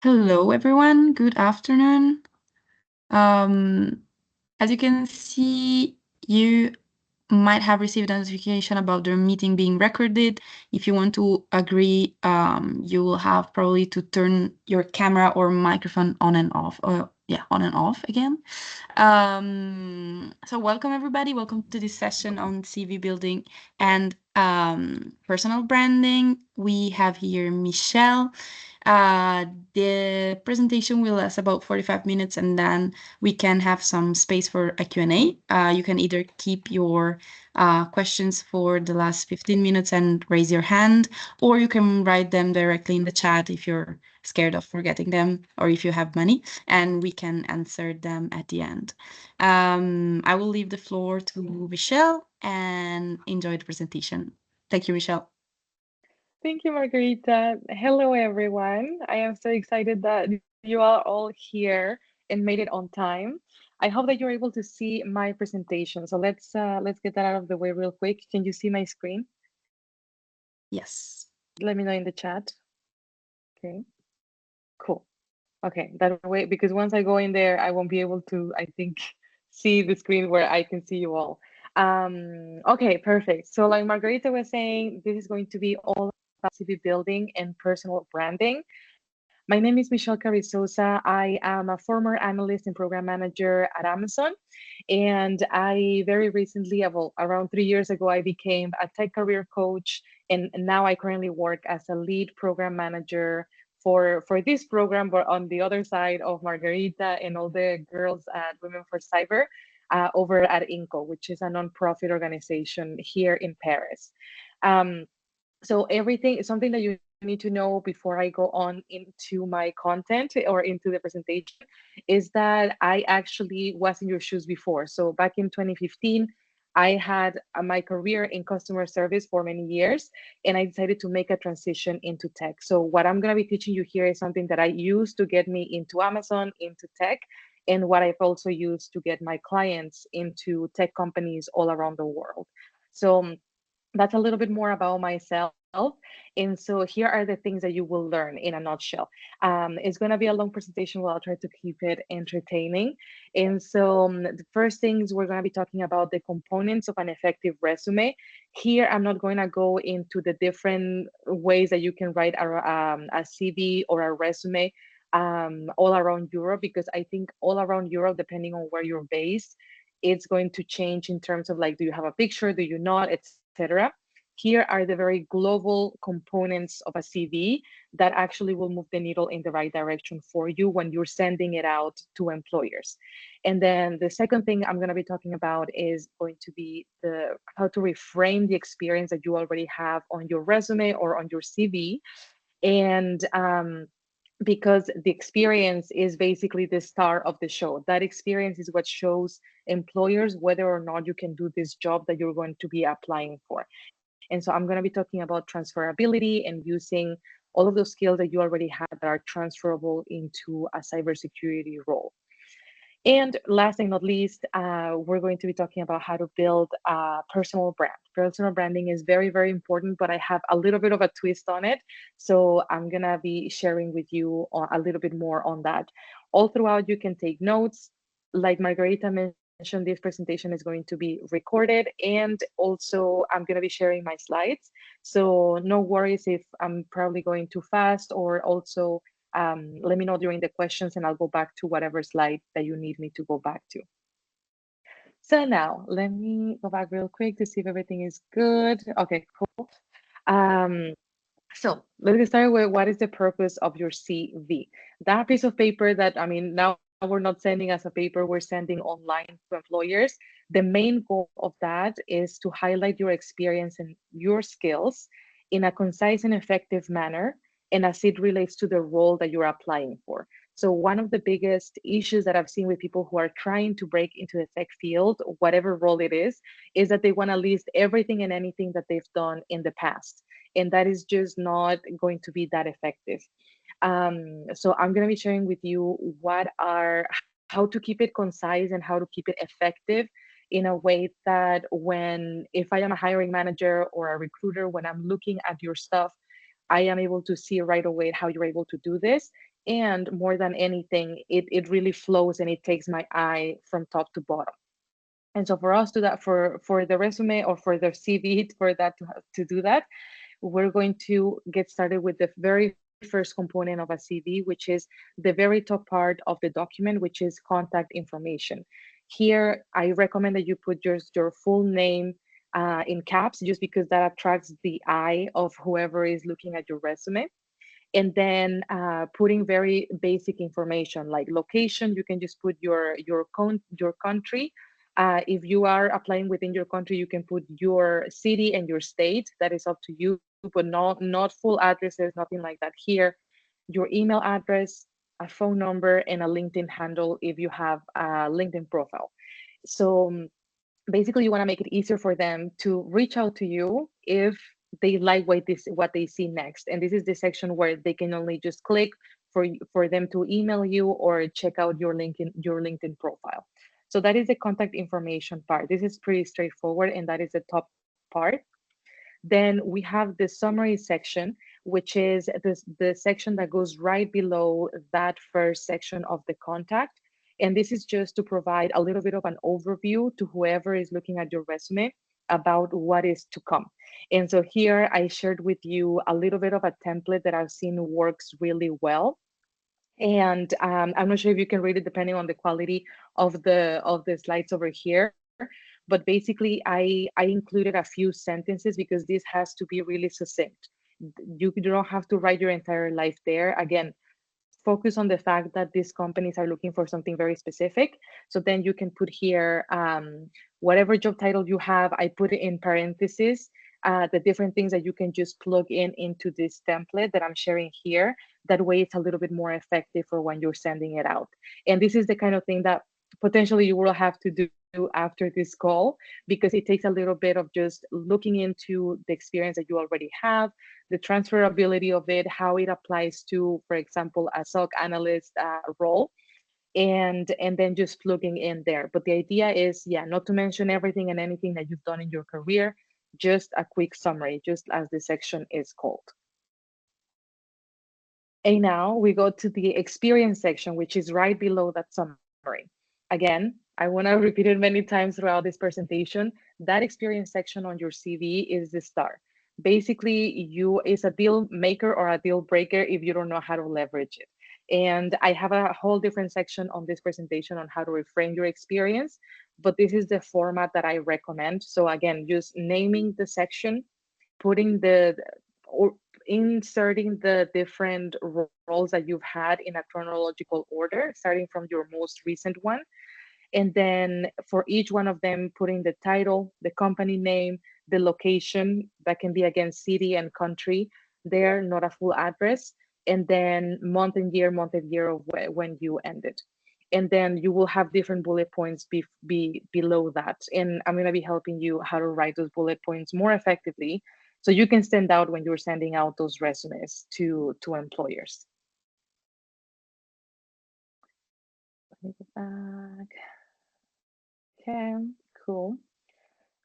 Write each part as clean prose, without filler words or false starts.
Hello, everyone. Good afternoon. Um, as you can see, you might have received a notification about the meeting being recorded. If you want to agree, you will have probably to turn your camera or microphone on and off. Yeah, on and off again. So welcome everybody. Welcome to this session on CV building and personal branding. We have here Michelle. The presentation will last about 45 minutes and then we can have some space for a Q&A. You can either keep your questions for the last 15 minutes and raise your hand, or you can write them directly in the chat if you're scared of forgetting them or if you have money, and we can answer them at the end. I will leave the floor to Michelle and enjoy the presentation. Thank you, Michelle. Thank you, Margarita. Hello, everyone. I am so excited that you are all here and made it on time. I hope that you're able to see my presentation. So let's get that out of the way real quick. Can you see my screen? Yes. Let me know in the chat. Okay, cool. Okay, that way, because once I go in there, I won't be able to, I think, see the screen where I can see you all. Okay, perfect. So like Margarita was saying, this is going to be all about CV building and personal branding. My name is Michelle Carrizosa. I am a former analyst and program manager at Amazon. And I very recently, well, around 3 years ago, I became a tech career coach. And now I currently work as a lead program manager for this program, but on the other side of Margarita and all the girls at Women for Cyber over at INCO, which is a nonprofit organization here in Paris. Um, so everything is something that you need to know before I go on into my content or into the presentation is that I actually was in your shoes before. So back in 2015, I had my career in customer service for many years, and I decided to make a transition into tech. So what I'm going to be teaching you here is something that I used to get me into Amazon, into tech, and what I've also used to get my clients into tech companies all around the world. So that's a little bit more about myself. And so here are the things that you will learn in a nutshell. It's going to be a long presentation, but I'll try to keep it entertaining. And so the first things we're going to be talking about the components of an effective resume. Here, I'm not going to go into the different ways that you can write a CV or a resume all around Europe, because I think all around Europe, depending on where you're based, it's going to change in terms of like, do you have a picture, do you not, etc. Here are the very global components of a CV that actually will move the needle in the right direction for you when you're sending it out to employers. And then the second thing I'm going to be talking about is going to be the how to reframe the experience that you already have on your resume or on your CV. And because the experience is basically the star of the show. That experience is what shows employers whether or not you can do this job that you're going to be applying for. And so I'm going to be talking about transferability and using all of those skills that you already have that are transferable into a cybersecurity role. And last and not least, we're going to be talking about how to build a personal brand. Personal branding is very, very important, but I have a little bit of a twist on it. So I'm going to be sharing with you a little bit more on that. All throughout, you can take notes. Like Margarita mentioned, this presentation is going to be recorded, and also I'm going to be sharing my slides. So no worries if I'm probably going too fast, or also let me know during the questions and I'll go back to whatever slide that you need me to go back to. So now let me go back real quick to see if everything is good. Okay, cool. Um, so let's get started with what is the purpose of your CV. That piece of paper that, I mean, now we're not sending as a paper, we're sending online to employers. The main goal of that is to highlight your experience and your skills in a concise and effective manner, and as it relates to the role that you're applying for. So one of the biggest issues that I've seen with people who are trying to break into the tech field, whatever role it is that they want to list everything and anything that they've done in the past. And that is just not going to be that effective. So I'm going to be sharing with you how to keep it concise and how to keep it effective in a way that if I am a hiring manager or a recruiter, when I'm looking at your stuff, I am able to see right away how you're able to do this And more than anything, it really flows and it takes my eye from top to bottom. And so for us to that, for the resume or for the CV, for that to do that, we're going to get started with the very first component of a CV, which is the very top part of the document, which is contact information. Here, I recommend that you put your full name in caps, just because that attracts the eye of whoever is looking at your resume. And then putting very basic information like location. You can just put your country. If you are applying within your country, you can put your city and your state. That is up to you, but not full addresses, nothing like that here. Your email address, a phone number, and a LinkedIn handle if you have a LinkedIn profile. So basically you want to make it easier for them to reach out to you if they like what they see next. And this is the section where they can only just click for them to email you or check out your LinkedIn profile. So that is the contact information part. This is pretty straightforward, and that is the top part. Then we have the summary section, which is the section that goes right below that first section of the contact. And this is just to provide a little bit of an overview to whoever is looking at your resume about what is to come. And so here I shared with you a little bit of a template that I've seen works really well. And I'm not sure if you can read it depending on the quality of the slides over here. But basically, I included a few sentences because this has to be really succinct. You don't have to write your entire life there. Again, focus on the fact that these companies are looking for something very specific. So then you can put here whatever job title you have. I put it in parentheses, the different things that you can just plug in into this template that I'm sharing here. That way it's a little bit more effective for when you're sending it out. And this is the kind of thing that potentially you will have to do after this call, because it takes a little bit of just looking into the experience that you already have, the transferability of it, how it applies to, for example, a SOC analyst role, and then just plugging in there. But the idea is, yeah, not to mention everything and anything that you've done in your career, just a quick summary, just as the section is called. And now we go to the experience section, which is right below that summary. Again, I want to repeat it many times throughout this presentation. That experience section on your CV is the star. Basically, you is a deal maker or a deal breaker if you don't know how to leverage it. And I have a whole different section on this presentation on how to reframe your experience, but this is the format that I recommend. So again, just naming the section, putting or inserting the different roles that you've had in a chronological order, starting from your most recent one. And then for each one of them, putting the title, the company name, the location, that can be again city and country there, not a full address, and then month and year of when you ended. And then you will have different bullet points be below that. And I'm going to be helping you how to write those bullet points more effectively so you can stand out when you're sending out those resumes to employers. Let me go back. Okay, cool.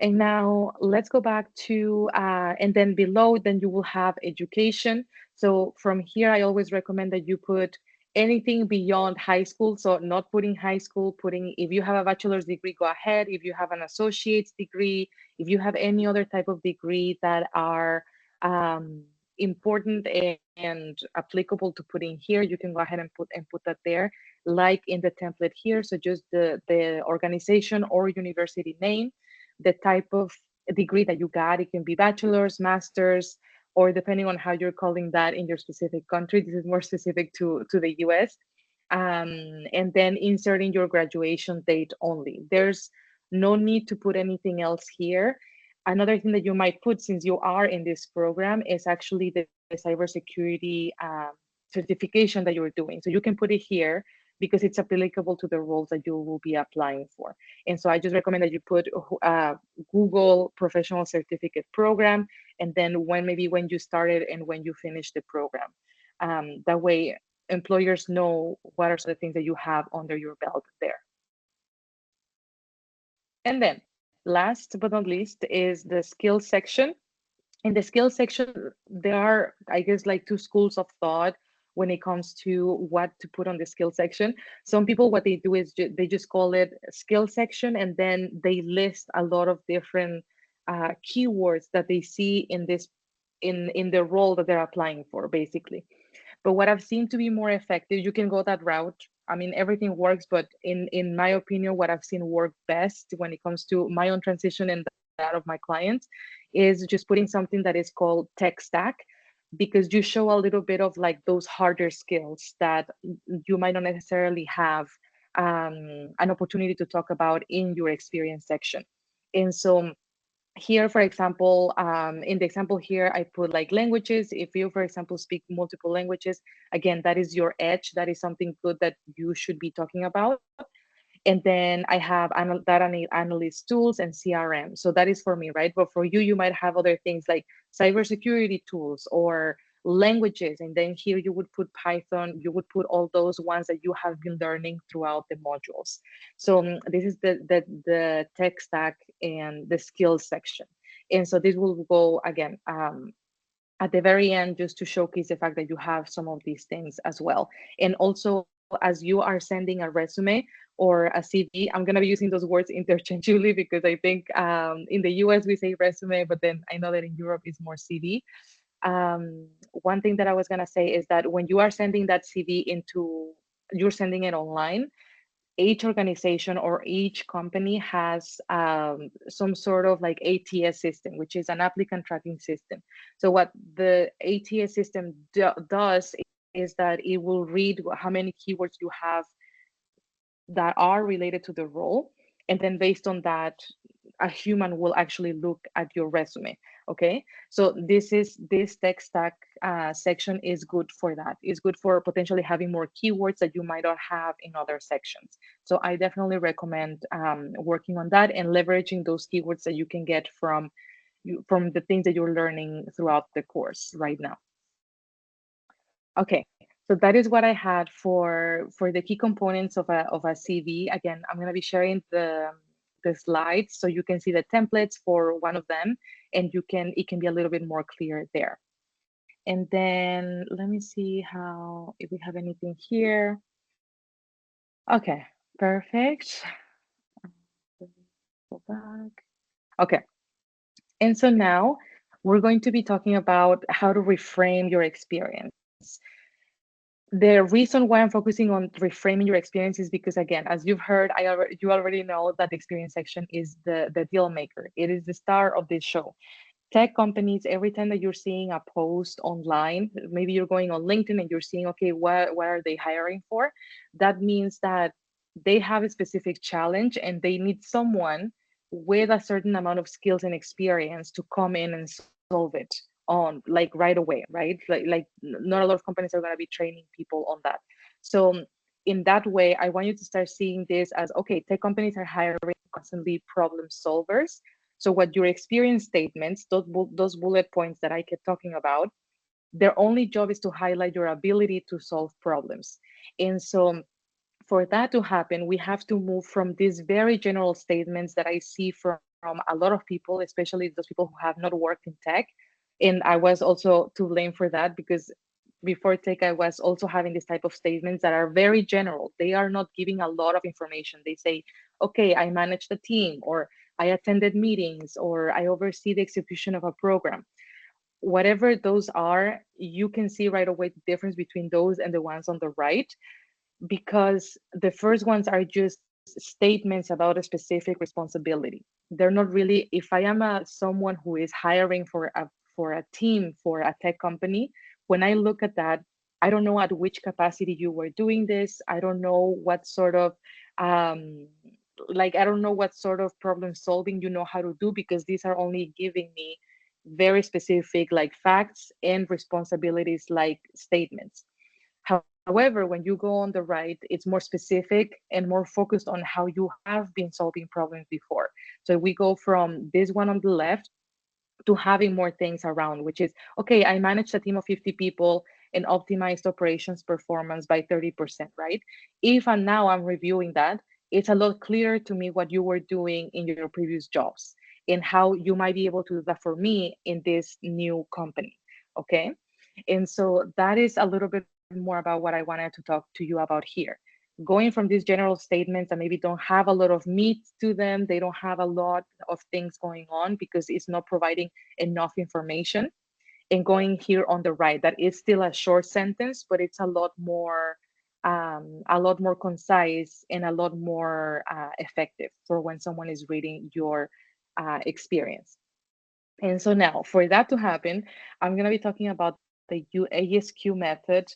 And now let's go back to, and then below, then you will have education. So from here, I always recommend that you put anything beyond high school. So not putting high school, putting, if you have a bachelor's degree, go ahead. If you have an associate's degree, if you have any other type of degree that are important and applicable to put in here, you can go ahead and put that there, like in the template here. So just the organization or university name, the type of degree that you got. It can be bachelor's, master's, or depending on how you're calling that in your specific country. This is more specific to the US. And then inserting your graduation date only. There's no need to put anything else here. Another thing that you might put, since you are in this program, is actually the cybersecurity certification that you're doing. So you can put it here because it's applicable to the roles that you will be applying for. And so I just recommend that you put Google Professional Certificate Program, and then maybe when you started and when you finished the program. That way, employers know what are some of the things that you have under your belt there. And then last but not least is the skills section. In the skills section, there are, I guess, like two schools of thought when it comes to what to put on the skill section. Some people, what they do is they just call it skill section, and then they list a lot of different keywords that they see in this in the role that they're applying for, basically. But what I've seen to be more effective, you can go that route. I mean, everything works, but in my opinion, what I've seen work best when it comes to my own transition and that of my clients is just putting something that is called tech stack, because you show a little bit of like those harder skills that you might not necessarily have an opportunity to talk about in your experience section. And so here, for example, in the example here, I put like languages. If you, for example, speak multiple languages, again, that is your edge. That is something good that you should be talking about. And then I have data analyst tools and CRM. So that is for me, right? But for you, you might have other things like cybersecurity tools or languages. And then here you would put Python, you would put all those ones that you have been learning throughout the modules. So this is the tech stack and the skills section. And so this will go again at the very end, just to showcase the fact that you have some of these things as well. And also, as you are sending a resume or a CV, I'm going to be using those words interchangeably because I think in the US we say resume, but then I know that in Europe it's more CV. One thing that I was going to say is that when you are sending that CV you're sending it online, each organization or each company has some sort of like ATS system, which is an applicant tracking system. So what the ATS system does is that it will read how many keywords you have that are related to the role. And then based on that, a human will actually look at your resume. Okay. So this tech stack section is good for that. It's good for potentially having more keywords that you might not have in other sections. So I definitely recommend working on that and leveraging those keywords that you can get from the things that you're learning throughout the course right now. Okay, so that is what I had for the key components of a CV. Again, I'm going to be sharing the slides so you can see the templates for one of them, and it can be a little bit more clear there. And then let me see how if we have anything here. Okay, perfect. Go back. Okay, and so now we're going to be talking about how to reframe your experience. The reason why I'm focusing on reframing your experience is because, again, as you've heard, you already know that the experience section is the deal maker. It is the star of this show. Tech companies, every time that you're seeing a post online, maybe you're going on LinkedIn and you're seeing, okay, what are they hiring for? That means that they have a specific challenge and they need someone with a certain amount of skills and experience to come in and solve it on like right away, right? Like not a lot of companies are going to be training people on that. So in that way, I want you to start seeing this as, okay, tech companies are hiring constantly problem solvers. So what your experience statements, those bullet points that I kept talking about, their only job is to highlight your ability to solve problems. And so for that to happen, we have to move from these very general statements that I see from a lot of people, especially those people who have not worked in tech. And I was also to blame for that because before tech, I was also having this type of statements that are very general. They are not giving a lot of information. They say, okay, I manage the team, or I attended meetings, or I oversee the execution of a program. Whatever those are, you can see right away the difference between those and the ones on the right, because the first ones are just statements about a specific responsibility. They're not really, if I am someone who is hiring for a team for a tech company, when I look at that, I don't know at which capacity you were doing this. I don't know what sort of um, I don't know what sort of problem solving you know how to do, because these are only giving me very specific like facts and responsibilities like statements. However, when you go on the right, it's more specific and more focused on how you have been solving problems before. So we go from this one on the left to having more things around, which is, okay, I managed a team of 50 people and optimized operations performance by 30%, right? If and now I'm reviewing that, it's a lot clearer to me what you were doing in your previous jobs and how you might be able to do that for me in this new company, okay? And so that is a little bit more about what I wanted to talk to you about here. Going from these general statements that maybe don't have a lot of meat to them, they don't have a lot of things going on because it's not providing enough information, and going here on the right, that is still a short sentence, but it's a lot more concise and a lot more effective for when someone is reading your experience. And so now, for that to happen, I'm going to be talking about the ASQ method,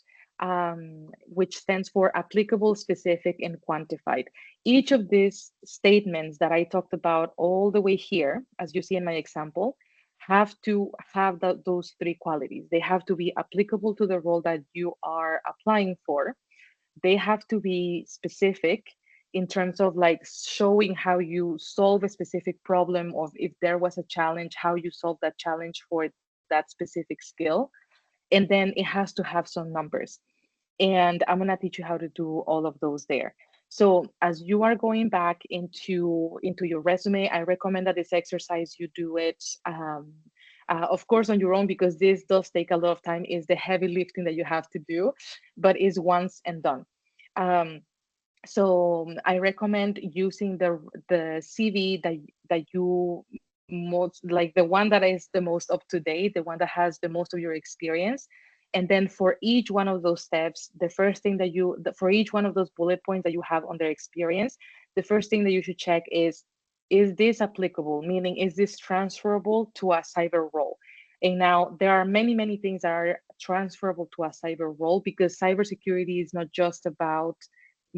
which stands for applicable, specific, and quantified. Each of these statements that I talked about all the way here, as you see in my example, have to have those three qualities. They have to be applicable to the role that you are applying for. They have to be specific in terms of like showing how you solve a specific problem, or if there was a challenge, how you solve that challenge for that specific skill. And then it has to have some numbers. And I'm going to teach you how to do all of those there. So as you are going back into your resume, I recommend that this exercise you do it of course on your own, because this does take a lot of time. Is the heavy lifting that you have to do, but is once and done. um, so I recommend using the CV that you most like, the one that is the most up to date, the one that has the most of your experience. And then for each one of those steps, the first thing that for each one of those bullet points that you have on their experience, the first thing that you should check is this applicable? Meaning, is this transferable to a cyber role? And now there are many things that are transferable to a cyber role, because cybersecurity is not just about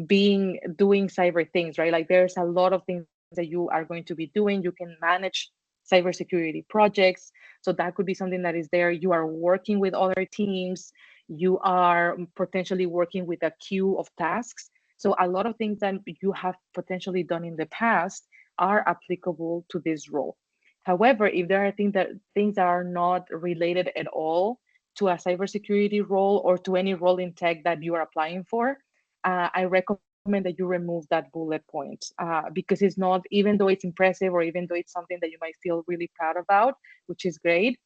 doing cyber things, right? Like there's a lot of things that you are going to be doing. You can manage cybersecurity projects. So that could be something that is there. You are working with other teams. You are potentially working with a queue of tasks. So a lot of things that you have potentially done in the past are applicable to this role. However, if there are things that are not related at all to a cybersecurity role or to any role in tech that you are applying for, I recommend that you remove that bullet point, because it's not, even though it's impressive or even though it's something that you might feel really proud about, which is great,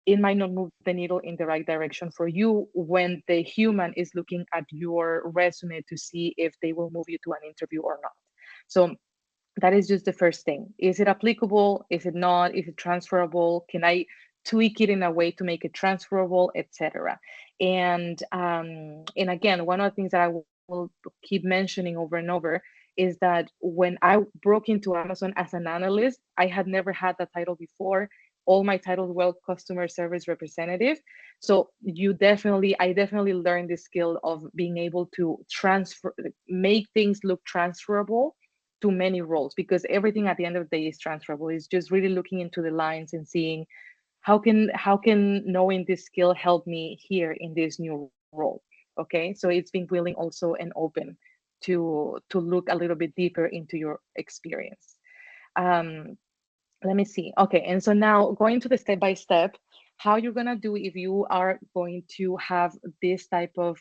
it might not move the needle in the right direction for you when the human is looking at your resume to see if they will move you to an interview or not. So that is just the first thing. Is it applicable? Is it not? Is it transferable? Can I tweak it in a way to make it transferable, etc.? And again, one of the things that I will keep mentioning over and over is that when I broke into Amazon as an analyst, I had never had that title before. All my titles were customer service representative. So I definitely learned the skill of being able to make things look transferable to many roles, because everything at the end of the day is transferable. It's just really looking into the lines and seeing how can knowing this skill help me here in this new role. Okay, so it's being willing also and open to look a little bit deeper into your experience. um, Let me see. Okay, and so now going to the step by step, how you're gonna do if you are going to have this type of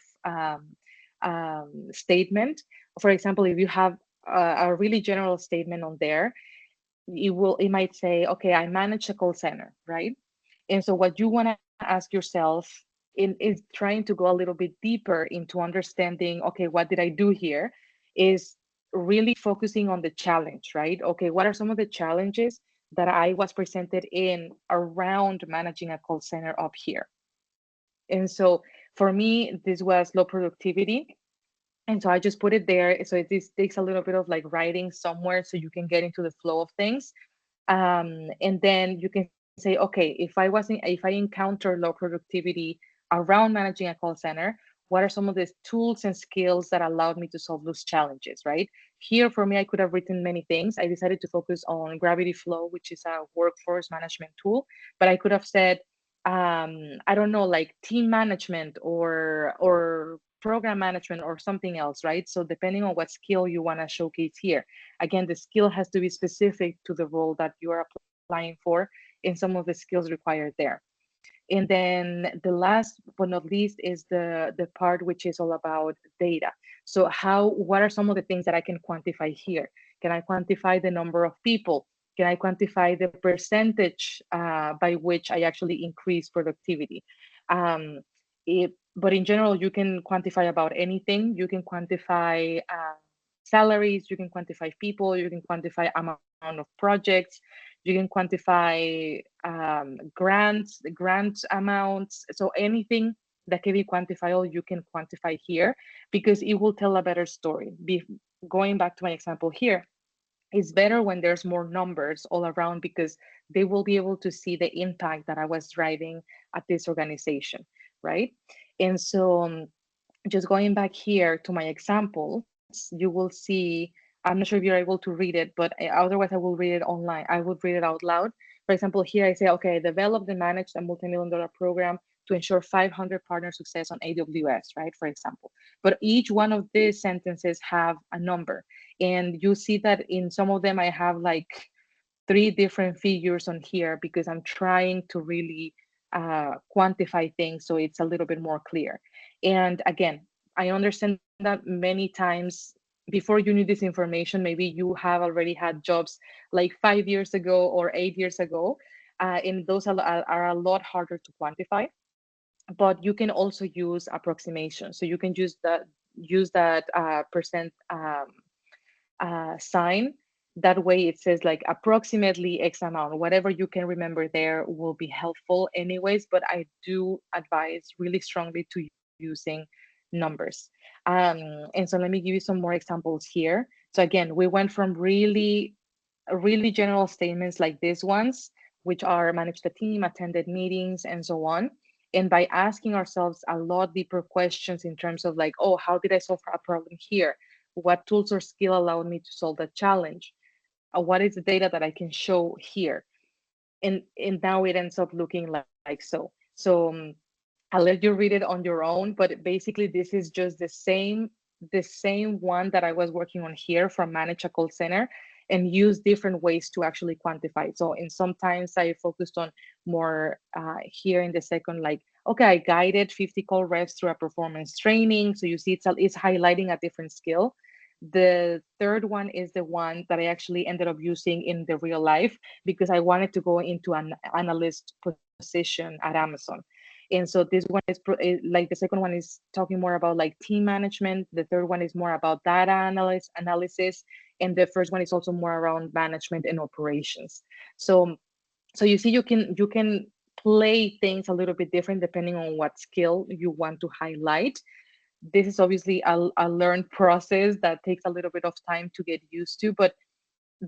statement. For example, if you have a really general statement on there, it might say, okay, I manage a call center, right? And so what you want to ask yourself is trying to go a little bit deeper into understanding, okay, what did I do here? Is really focusing on the challenge, right? Okay, what are some of the challenges that I was presented in around managing a call center up here? And so for me, this was low productivity. And so I just put it there. So this takes a little bit of like writing somewhere so you can get into the flow of things. And then you can say, okay, if I encounter low productivity around managing a call center, what are some of the tools and skills that allowed me to solve those challenges, right? Here for me, I could have written many things. I decided to focus on Gravity Flow, which is a workforce management tool, but I could have said, I don't know, like team management or program management or something else, right? So depending on what skill you want to showcase here, again, the skill has to be specific to the role that you are applying for and some of the skills required there. And then the last but not least is the part which is all about data. So what are some of the things that I can quantify here? Can I quantify the number of people? Can I quantify the percentage by which I actually increase productivity? Um, but in general, you can quantify about anything. You can quantify salaries, you can quantify people, you can quantify amount of projects, you can quantify grant amounts. So anything that can be quantifiable, you can quantify here because it will tell a better story. Going back to my example here, it's better when there's more numbers all around because they will be able to see the impact that I was driving at this organization, right? And so just going back here to my examples, you will see, I'm not sure if you're able to read it, but otherwise I will read it online. I would read it out loud. For example, here I say, okay, developed and managed a multi-million-dollar program to ensure 500 partner success on AWS, right? For example, but each one of these sentences have a number. And you see that in some of them, I have like three different figures on here because I'm trying to really quantify things so it's a little bit more clear. And again, I understand that many times before you need this information, maybe you have already had jobs like 5 years ago or 8 years ago, and those are a lot harder to quantify. But you can also use approximation. So you can use that percent sign. That way it says like approximately X amount. Whatever you can remember there will be helpful anyways, but I do advise really strongly to using numbers. And so let me give you some more examples here. So again, we went from really general statements like these ones, which are manage the team, attended meetings, and so on. And by asking ourselves a lot deeper questions in terms of like, oh, how did I solve a problem here? What tools or skill allowed me to solve that challenge? What is the data that I can show here? And now it ends up looking like so. I'll let you read it on your own, but basically this is just the same one that I was working on here from manage a call center and use different ways to actually quantify it. So in sometimes I focused on more here in the second, like, okay, I guided 50 call reps through a performance training. So you see it's highlighting a different skill. The third one is the one that I actually ended up using in the real life because I wanted to go into an analyst position at Amazon. And so this one is like the second one is talking more about like team management. The third one is more about data analysis, and the first one is also more around management and operations. So you see, you can play things a little bit different depending on what skill you want to highlight. This is obviously a learned process that takes a little bit of time to get used to, but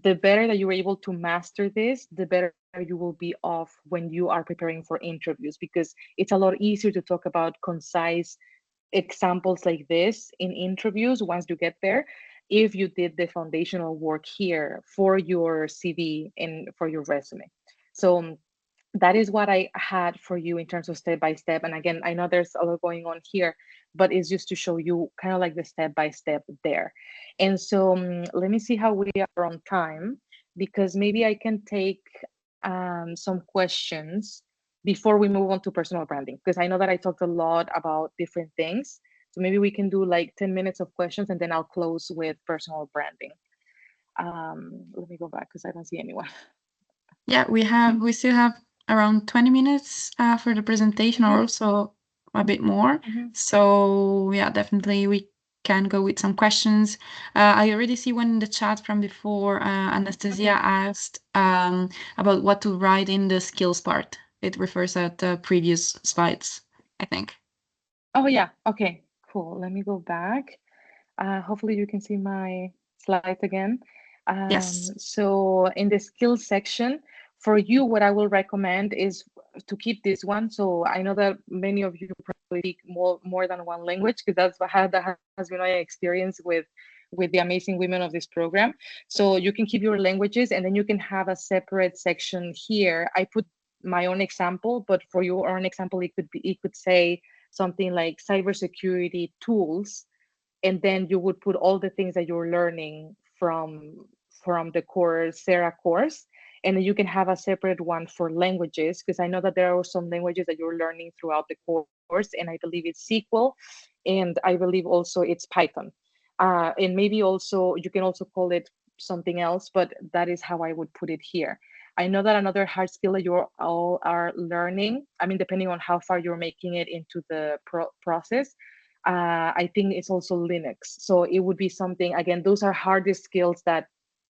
the better that you're able to master this, the better you will be off when you are preparing for interviews, because it's a lot easier to talk about concise examples like this in interviews once you get there, if you did the foundational work here for your CV and for your resume. So that is what I had for you in terms of step by step. And again, I know there's a lot going on here, but it's just to show you kind of like the step by step there. And so let me see how we are on time, because maybe I can take some questions before we move on to personal branding, because I know that I talked a lot about different things. So maybe we can do like 10 minutes of questions and then I'll close with personal branding. Let me go back because I don't see anyone. Yeah, we still have around 20 minutes for the presentation, or Mhm, also a bit more. mhm. So yeah, definitely we can go with some questions. I already see one in the chat from before. Anastasia Okay. asked about what to write in the skills part. It refers at the previous slides, I think. Oh yeah. Okay. Cool. Let me go back. Hopefully you can see my slides again. Yes. So in the skills section, for you, what I will recommend is to keep this one. So I know that many of you probably speak more than one language, because that has been my experience with the amazing women of this program. So you can keep your languages, and then you can have a separate section here. I put my own example, but for your own example, it could say something like cybersecurity tools, and then you would put all the things that you're learning from the Coursera course, and then you can have a separate one for languages, because I know that there are some languages that you're learning throughout the course, and I believe it's SQL, and I believe also it's Python, and maybe also you can also call it something else, but that is how I would put it here. I know that another hard skill that you all are learning, I mean, depending on how far you're making it into the process, I think it's also Linux. So it would be something, again, those are hardest skills that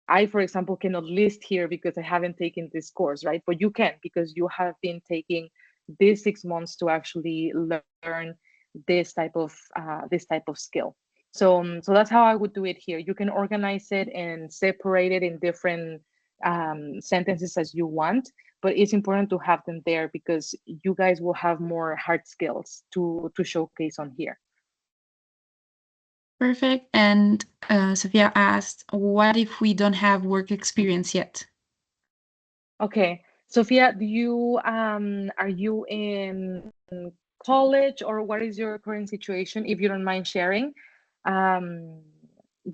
I, for example, cannot list here because I haven't taken this course, right? But you can, because you have been taking these 6 months to actually learn this type of skill. So that's how I would do it here. You can organize it and separate it in different sentences as you want, but it's important to have them there because you guys will have more hard skills to showcase on here. Perfect. And Sophia asked, what if we don't have work experience yet? Okay, Sophia, do you are you in college, or what is your current situation, if you don't mind sharing? Um,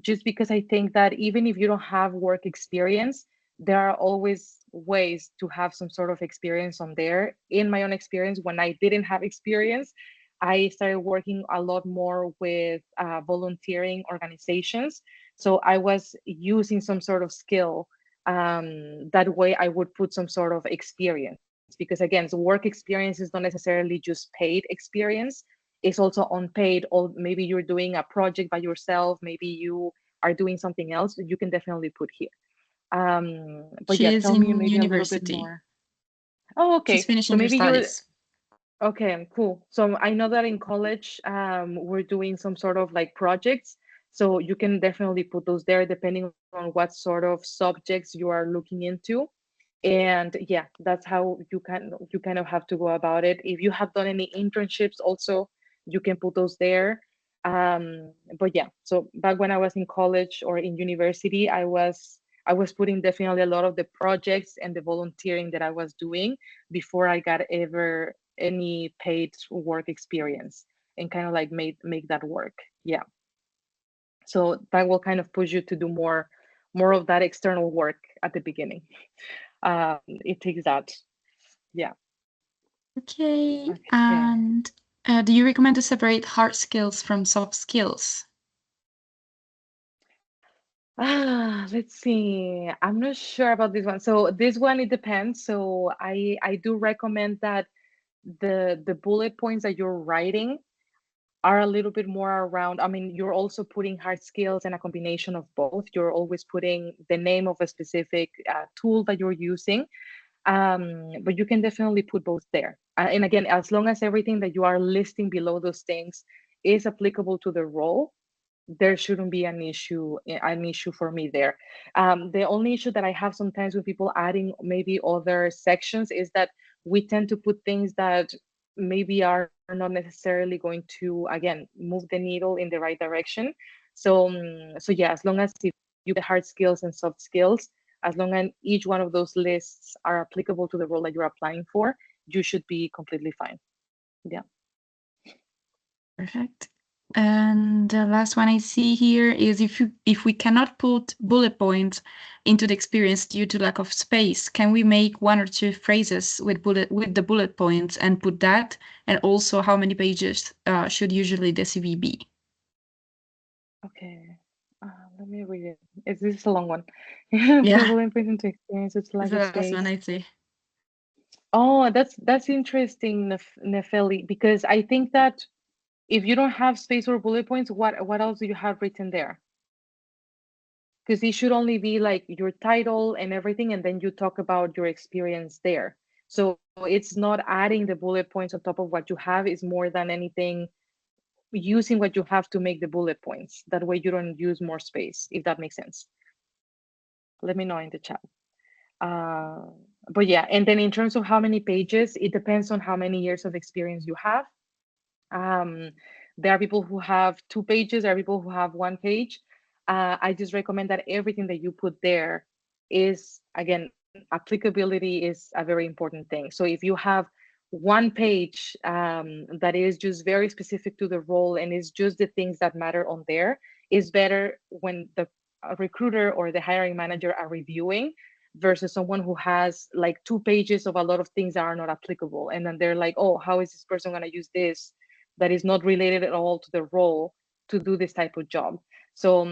just because I think that even if you don't have work experience, there are always ways to have some sort of experience on there. In my own experience, when I didn't have experience, I started working a lot more with volunteering organizations. So I was using some sort of skill, that way I would put some sort of experience, because again, the work experience is not necessarily just paid experience, it's also unpaid, or maybe you're doing a project by yourself, maybe you are doing something else, you can definitely put here. But She yeah, is tell me in maybe a little bit university. more. Oh, She's okay, so finishing her maybe you're studies. okay, cool. So I know that in college, we're doing some sort of like projects. So you can definitely put those there depending on what sort of subjects you are looking into. And yeah, that's how you kind of have to go about it. If you have done any internships also, you can put those there. But yeah, so back when I was in college or in university, I was putting definitely a lot of the projects and the volunteering that I was doing before I got ever any paid work experience, and kind of like make that work. Yeah, so that will kind of push you to do more of that external work at the beginning. It takes that. Yeah. Okay. Okay. And do you recommend to separate hard skills from soft skills? Let's see. I'm not sure about this one. So this one, it depends. So I do recommend that the bullet points that you're writing are a little bit more around. I mean, you're also putting hard skills and a combination of both. You're always putting the name of a specific tool that you're using, but you can definitely put both there. And again, as long as everything that you are listing below those things is applicable to the role, there shouldn't be an issue for me there. The only issue that I have sometimes with people adding maybe other sections is that we tend to put things that maybe are not necessarily going to, again, move the needle in the right direction. So yeah, as long as if you the hard skills and soft skills, as long as each one of those lists are applicable to the role that you're applying for, you should be completely fine. Yeah. Perfect. And the last one I see here is if we cannot put bullet points into the experience due to lack of space, can we make one or two phrases with the bullet points and put that? And also, how many pages should usually the CV be? Okay. Let me read it. Is this a long one? Put Yeah, bullet points into experience its it's lack the of last one space. I see. Oh, that's interesting, Nefeli, because I think that if you don't have space or bullet points, what else do you have written there? Because it should only be like your title and everything, and then you talk about your experience there. So it's not adding the bullet points on top of what you have, is more than anything using what you have to make the bullet points. That way you don't use more space, if that makes sense. Let me know in the chat. Uh, but yeah, and then in terms of how many pages, it depends on how many years of experience you have. Um, there are people who have 2 pages, there are people who have 1 page. I just recommend that everything that you put there is, again, applicability is a very important thing. So if you have 1 page that is just very specific to the role and is just the things that matter on there, is better when the recruiter or the hiring manager are reviewing, versus someone who has like 2 pages of a lot of things that are not applicable. And then they're like, oh, how is this person going to use this that is not related at all to the role to do this type of job? So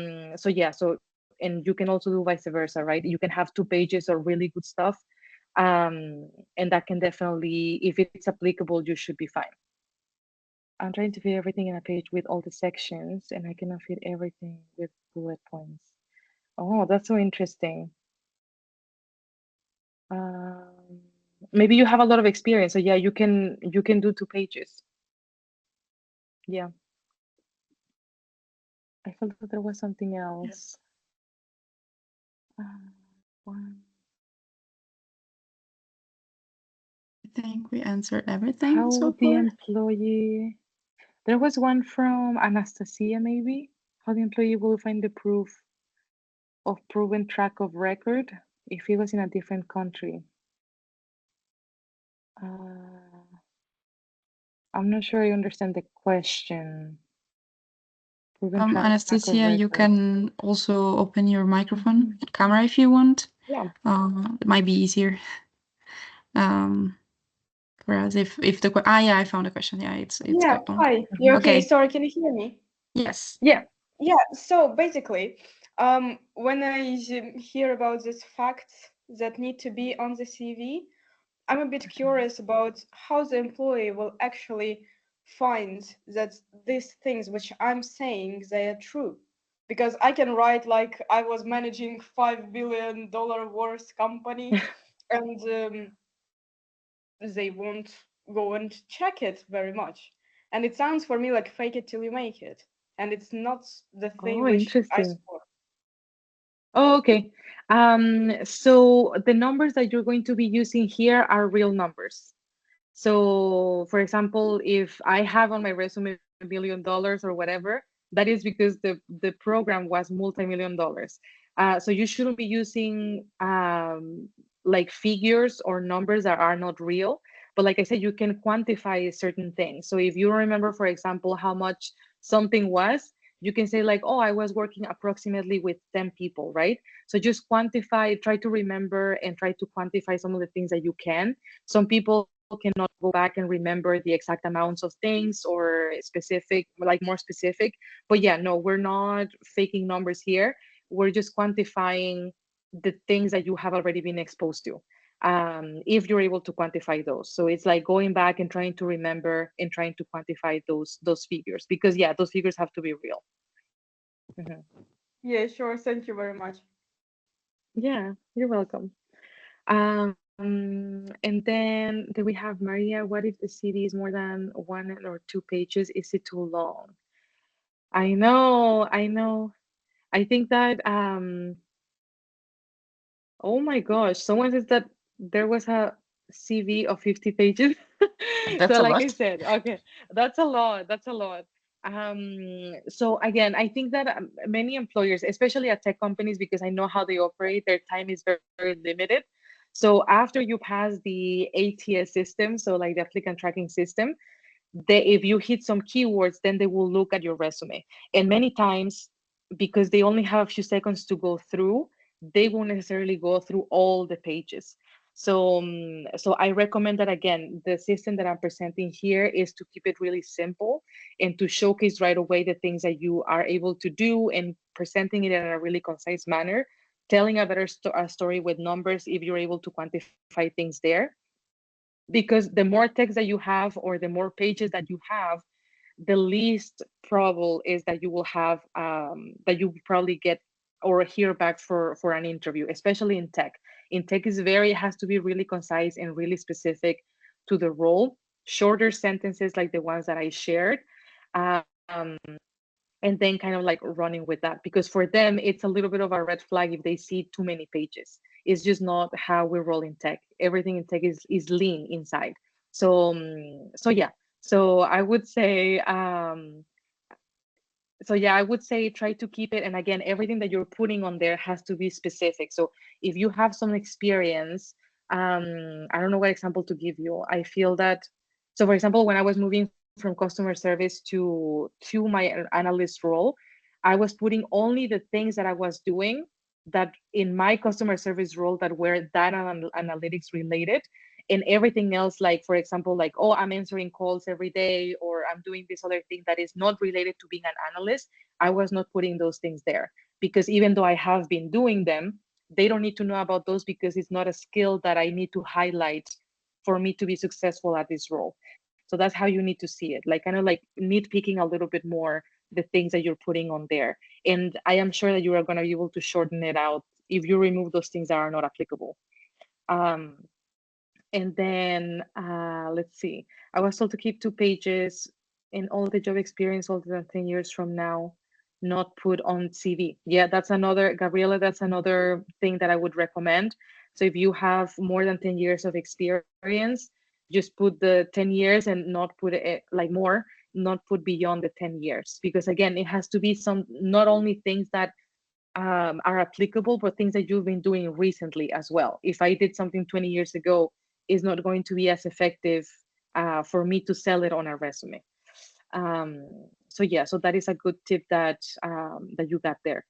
yeah, so, and you can also do vice versa, right? You can have 2 pages of really good stuff, And that can definitely, if it's applicable, you should be fine. I'm trying to fit everything in a page with all the sections, and I cannot fit everything with bullet points. Oh, that's so interesting. Um, Maybe you have a lot of experience, so yeah, you can do 2 pages. Yeah, I felt that there was something else. Yes. Uh, one. I think we answered everything How so the far. employee. There was one from Anastasia, maybe. How the employee will find the proof of proven track of record if he was in a different country. Uh, I'm not sure I understand the question. Proven track of Anastasia, record. you can also open your Mhm. microphone and camera if you want. Yeah. It might be easier um, for us if the yeah, I found the question. Yeah, it's Yeah, going on. hi. You Mhm. okay? Okay. Sorry, can you hear me? Yes. Yeah. Yeah, so basically, when I hear about these facts that need to be on the CV, I'm a bit curious about how the employee will actually find that these things which I'm saying they are true. Because I can write like I was managing $5 billion worth company, and they won't go and check it very much. And it sounds for me like fake it till you make it. And it's not the thing Oh, which I interesting. support. Oh, okay. So the numbers that you're going to be using here are real numbers. So, for example, if I have on my resume $1 million or whatever, that is because the program was multi-million dollars. So you shouldn't be using like figures or numbers that are not real. But like I said, you can quantify certain things. So if you remember, for example, how much something was, you can say like, oh, I was working approximately with 10 people, right? So just quantify, try to remember and try to quantify some of the things that you can. Some people cannot go back and remember the exact amounts of things or specific, like more specific. But yeah, no, we're not faking numbers here. We're just quantifying the things that you have already been exposed to. If you're able to quantify those, so it's like going back and trying to remember and trying to quantify those figures, because yeah, those figures have to be real. Mhm. Yeah, sure. Thank you very much. Yeah, you're welcome. And then we have Maria. What if the CD is more than 1 or 2 pages? Is it too long? I know, I know. I think that oh my gosh, someone says that there was a CV of 50 pages. That's So a like I lot. said, okay, that's a lot. That's a lot. So again, I think that many employers, especially at tech companies, because I know how they operate, their time is very, very limited. So after you pass the ATS system, so like the applicant tracking system, if you hit some keywords, then they will look at your resume. And many times, because they only have a few seconds to go through, they won't necessarily go through all the pages. So I recommend that again, the system that I'm presenting here is to keep it really simple and to showcase right away the things that you are able to do and presenting it in a really concise manner, telling a better story with numbers if you're able to quantify things there, because the more text that you have or the more pages that you have, the least probable is that you will have that you will probably get or hear back for an interview, especially in tech. In tech is very, it has to be really concise and really specific to the role, shorter sentences like the ones that I shared. um, and then kind of like running with that, because for them it's a little bit of a red flag if they see too many pages. It's just not how we roll in tech. Everything in tech is lean inside. So yeah, so I would say I would say try to keep it. And again, everything that you're putting on there has to be specific. So if you have some experience, I don't know what example to give you. I feel that, so for example, when I was moving from customer service to my analyst role, I was putting only the things that I was doing that in my customer service role that were data analytics related, and everything else, like for example, like, oh, I'm answering calls every day, or I'm doing this other thing that is not related to being an analyst, I was not putting those things there, because even though I have been doing them, they don't need to know about those because it's not a skill that I need to highlight for me to be successful at this role. So that's how you need to see it, like kind of like nitpicking a little bit more the things that you're putting on there. And I am sure that you are going to be able to shorten it out if you remove those things that are not applicable. Um, and then let's see, I was told to keep 2 pages in all the job experience older than 10 years from now, not put on CV. Yeah, that's another, Gabriela, that's another thing that I would recommend. So if you have more than 10 years of experience, just put the 10 years and not put it like more, not put beyond the 10 years. Because again, it has to be some, not only things that are applicable, but things that you've been doing recently as well. If I did something 20 years ago, it's not going to be as effective for me to sell it on a resume. Um, so yeah, so that is a good tip that that you got there.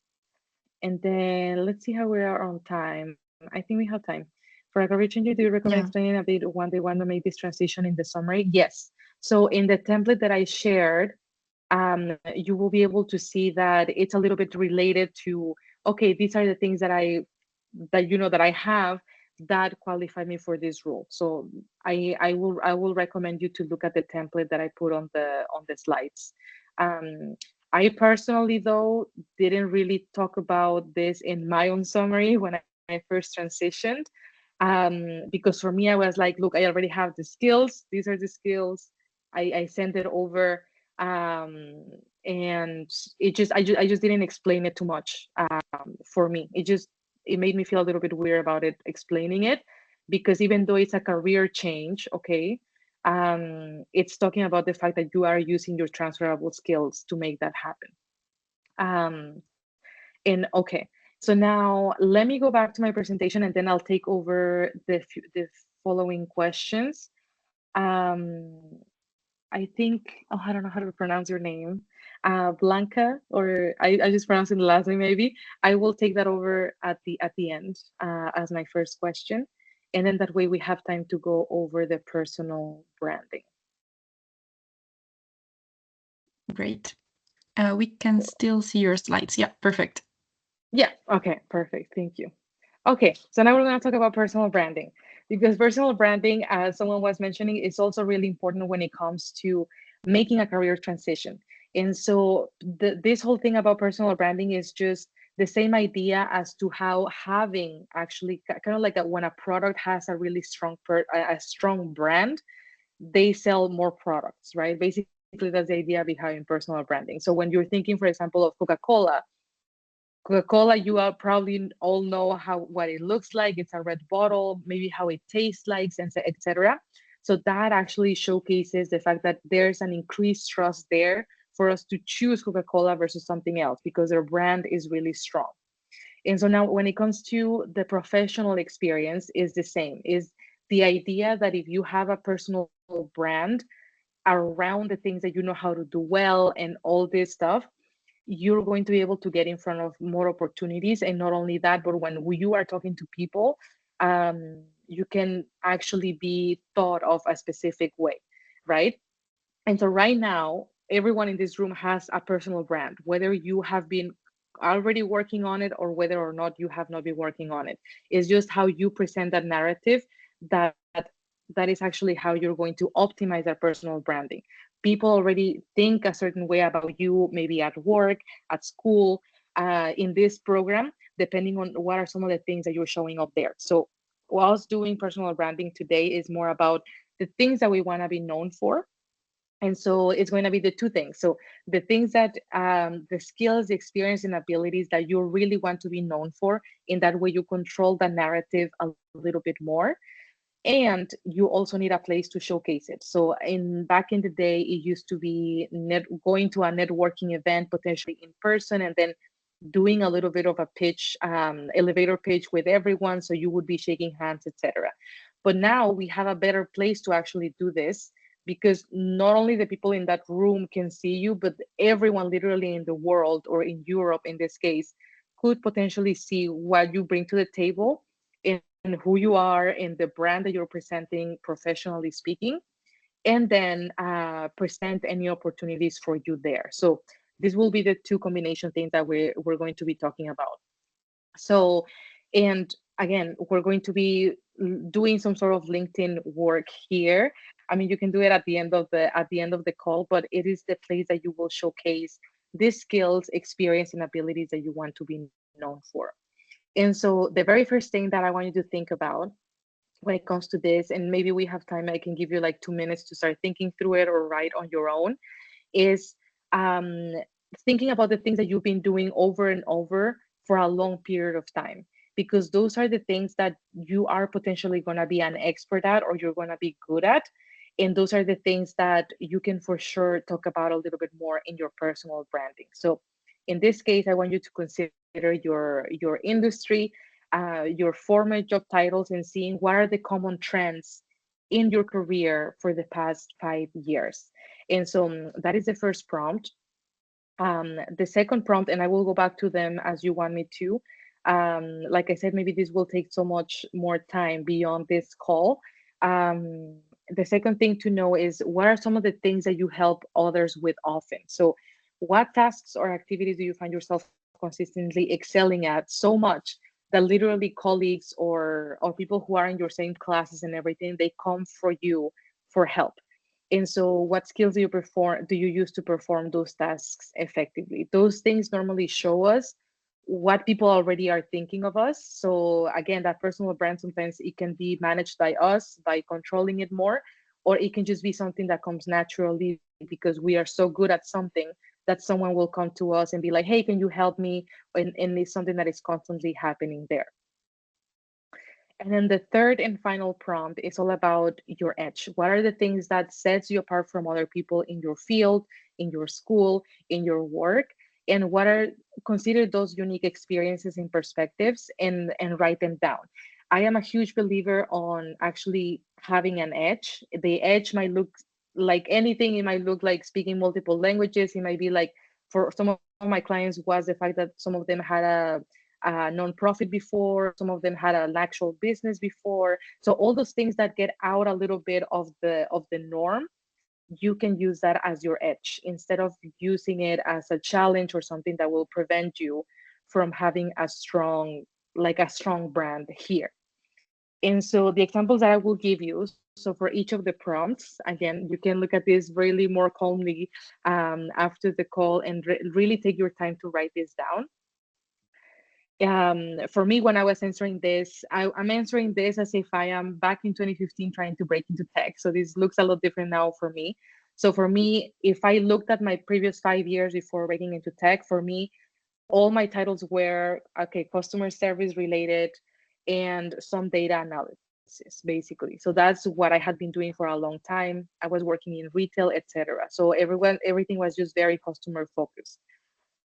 And then let's see how we are on time. I think we have time. For a career changer, do you recommend Yeah. explaining a bit when they want to make this transition in the summary? Yes. So in the template that I shared, you will be able to see that it's a little bit related to, okay, these are the things that that I have that qualify me for this role. So I will recommend you to look at the template that I put on the slides. um, I personally though didn't really talk about this in my own summary when I first transitioned, because for me I was like, look, I already have the skills, these are the skills, I sent it over, and I just didn't explain it too much. For me, it made me feel a little bit weird about it explaining it, because even though it's a career change, okay, it's talking about the fact that you are using your transferable skills to make that happen. um, and okay, so now let me go back to my presentation and then I'll take over the following questions. um, I think, oh, I don't know how to pronounce your name, Blanca, or I just pronounced it the last name maybe. I will take that over at the end as my first question, and then that way we have time to go over the personal branding. Great. We can still see your slides. Yeah, perfect. Yeah, okay, perfect. Thank you. Okay, so now we're going to talk about personal branding, because personal branding, as someone was mentioning, is also really important when it comes to making a career transition. And so this whole thing about personal branding is just the same idea as to how having actually kind of like when a product has a really strong a strong brand, they sell more products, right? Basically, that's the idea behind personal branding. So when you're thinking, for example, of Coca-Cola, Coca-Cola, you all probably all know how what it looks like. It's a red bottle, maybe how it tastes like, and etc. So that actually showcases the fact that there's an increased trust there for us to choose Coca-Cola versus something else because their brand is really strong. And so now when it comes to the professional experience is the same, is the idea that if you have a personal brand around the things that you know how to do well and all this stuff, you're going to be able to get in front of more opportunities. And not only that, but when you are talking to people, you can actually be thought of a specific way, right? And so right now, everyone in this room has a personal brand, whether you have been already working on it or whether or not you have not been working on it. It's just how you present that narrative that that is actually how you're going to optimize that personal branding. People already think a certain way about you, maybe at work, at school, in this program, depending on what are some of the things that you're showing up there. So, whilst doing personal branding today is more about the things that we want to be known for. And so it's going to be the two things. So the things that the skills, the experience, and abilities that you really want to be known for. In that way, you control the narrative a little bit more, and you also need a place to showcase it. So in back in the day, it used to be going to a networking event, potentially in person, and then doing a little bit of a pitch, elevator pitch with everyone. So you would be shaking hands, etc. But now we have a better place to actually do this, because not only the people in that room can see you, but everyone literally in the world, or in Europe in this case, could potentially see what you bring to the table and who you are and the brand that you're presenting, professionally speaking, and then present any opportunities for you there. So this will be the two combination things that we're going to be talking about. So And again, we're going to be doing some sort of LinkedIn work here. I mean, you can do it at the end of the call, but it is the place that you will showcase these skills, experience, and abilities that you want to be known for. And so the very first thing that I want you to think about when it comes to this, and maybe we have time, I can give you like 2 minutes to start thinking through it or write on your own, is um, thinking about the things that you've been doing over and over for a long period of time, because those are the things that you are potentially going to be an expert at or you're going to be good at. And those are the things that you can for sure talk about a little bit more in your personal branding. So in this case, I want you to consider your industry, your former job titles, and seeing what are the common trends in your career for the past 5 years. And so that is the first prompt. The second prompt, and I will go back to them as you want me to. Like I said, maybe this will take so much more time beyond this call. The second thing to know is what are some of the things that you help others with often? So, what tasks or activities do you find yourself consistently excelling at so much that literally colleagues or people who are in your same classes and everything, they come for you for help? And so what skills do you use to perform those tasks effectively? Those things normally show us what people already are thinking of us. So again, that personal brand, sometimes it can be managed by us by controlling it more, or it can just be something that comes naturally because we are so good at something that someone will come to us and be like, hey, can you help me? And it's something that is constantly happening there. And then the third and final prompt is all about your edge. What are the things that sets you apart from other people in your field, in your school, in your work? And what are consider those unique experiences and perspectives and write them down. I am a huge believer on actually having an edge. The edge might look like anything. It might look like speaking multiple languages. It might be like for some of my clients was the fact that some of them had a nonprofit before, some of them had an actual business before. So all those things that get out a little bit of the norm, you can use that as your edge instead of using it as a challenge or something that will prevent you from having a strong brand here. And so the examples that I will give you, so for each of the prompts, again, you can look at this really more calmly after the call and really take your time to write this down. For me, when I was answering this, I'm answering this as if I am back in 2015 trying to break into tech. So this looks a lot different now for me. So for me, if I looked at my previous 5 years before breaking into tech, for me, all my titles were okay, customer service related and some data analysis, basically. So that's what I had been doing for a long time. I was working in retail, etc. So everything was just very customer focused.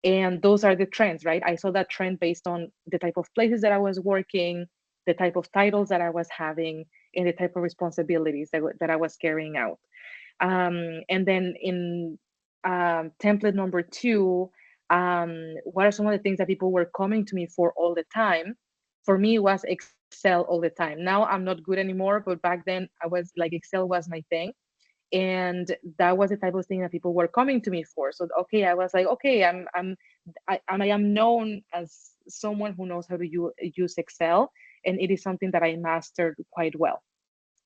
And those are the trends, right? I saw that trend based on the type of places that I was working, the type of titles that I was having, and the type of responsibilities that I was carrying out. And then in template number two, what are some of the things that people were coming to me for all the time? For me, it was Excel all the time. Now I'm not good anymore, but back then I was like, Excel was my thing. And that was the type of thing that people were coming to me for. So okay, I was like, okay, I am known as someone who knows how to use Excel, and it is something that I mastered quite well.